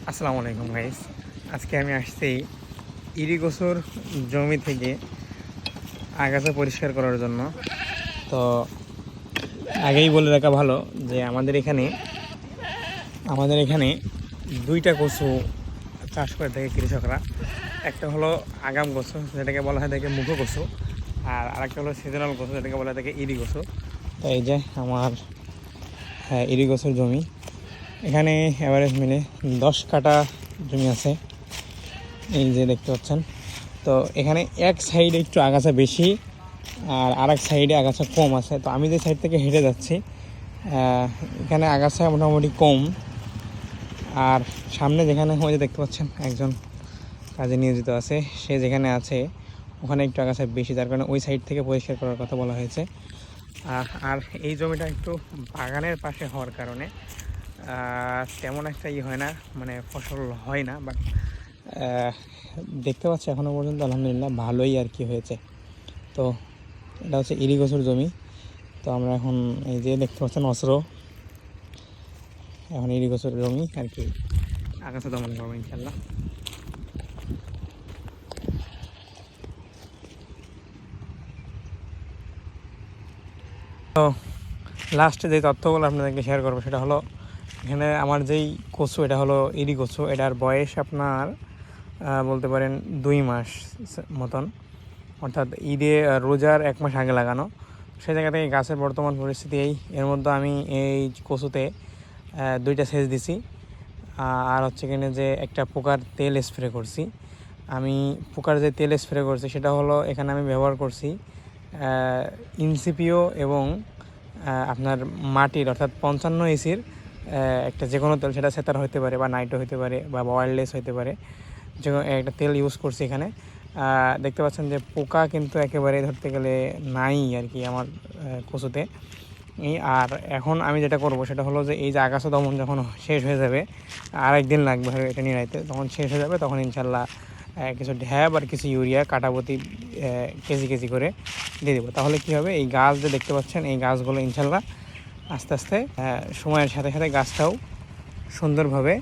আসসালামু আলাইকুম গাইস। আজকে আমি আসছি ইরিগোসোর জমি থেকে আগাছা পরিষ্কার করার জন্য। তো আগেই বলে রাখা ভালো যে আমাদের এখানে দুইটা কচু চাষ করে থাকে কৃষকরা। একটা হলো আগাম কচু, যেটাকে বলা হয় থাকে মুখো কচু, আর আরেকটা হলো সিজনাল কচু, যেটাকে বলা হয় থাকে ইরিগোসো। তো এই যে আমার ইরিগোসোর জমি। এখানে এভারেজ মিলে 10 কাঠা জমি আছে, এই যে দেখতে পাচ্ছেন। তো এখানে এক সাইডে একটু আগাছা বেশি আর আরেক সাইডে আগাছা কম আছে। তো আমি যে সাইড থেকে হেঁটে যাচ্ছি এখানে আগাছা মোটামুটি কম। আর সামনে যেখানে ওই যে দেখতে পাচ্ছেন একজন কাজে নিয়োজিত আছে, সে যেখানে আছে ওখানে একটু আগাছা বেশি, যার কারণে ওই সাইড থেকে পরিষ্কার করার কথা বলা হয়েছে। আর এই জমিটা একটু বাগানের পাশে হওয়ার কারণে তেমন একটা হয় না, মানে ফসল হয় না, বাট দেখতে পাচ্ছি এখনও পর্যন্ত আলহামদুলিল্লাহ ভালোই আর কি হয়েছে। তো এটা হচ্ছে ইরিগোসোর জমি। তো আমরা এখন এই যে দেখতে পাচ্ছেন অস্ত্র, এখন ইরিগোসোর জমি আর কি আগাছা দমন করবো ইনশাল্লাহ। তো লাস্টে যে তথ্যগুলো আপনাদেরকে শেয়ার করবো সেটা হলো, এখানে আমার যেই কচু, এটা হলো ইরিগোসো, এটার বয়স আপনার বলতে পারেন 2 মাস মতন, অর্থাৎ রোজার 1 মাস আগে লাগানো। সেই জায়গা থেকে গাছের বর্তমান পরিস্থিতি এর মধ্যে আমি এই কচুতে 2টা সেচ দিছি, আর হচ্ছে এখানে যে একটা পোকার তেল স্প্রে করছি। আমি পোকার যে তেল স্প্রে করছি সেটা হলো, এখানে আমি ব্যবহার করছি ইনসিপিও এবং আপনার মাটির অর্থাৎ 55 এসির একটা যে কোনো তেল, সেটা সেতার হতে পারে বা নাইটও হতে পারে বা ওয়্যারলেস হতে পারে, যে একটা তেল ইউজ করছি এখানে। দেখতে পাচ্ছেন যে পোকা কিন্তু একেবারে ধরতে গেলে নাই আর কি আমার কচুতে। আর এখন আমি যেটা করব সেটা হলো যে এই যে আগাছা দমন যখন শেষ হয়ে যাবে, আর একদিন লাগবে এটা নিরাইতে, তখন শেষ হয়ে যাবে, তখন ইনশাল্লাহ কিছু ঢ্যাব আর কিছু ইউরিয়া কাটাপতি কেজি কেজি করে দিয়ে দেবো। তাহলে কি হবে, এই গাছ যে দেখতে পাচ্ছেন এই গাছগুলো ইনশাল্লাহ আস্তে আস্তে সময়ের সাথে সাথে গাছটাও সুন্দরভাবে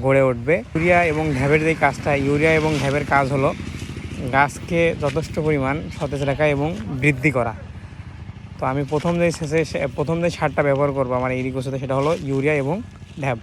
গড়ে উঠবে। ইউরিয়া এবং ঢ্যাবের যে কাজটা, ইউরিয়া এবং ঢ্যাবের কাজ হলো গাছকে যথেষ্ট পরিমাণ সতেজ রাখা এবং বৃদ্ধি করা। তো আমি প্রথম যে সারটা ব্যবহার করবো আমার ইরিগোসোতে, সেটা হলো ইউরিয়া এবং ঢ্যাব।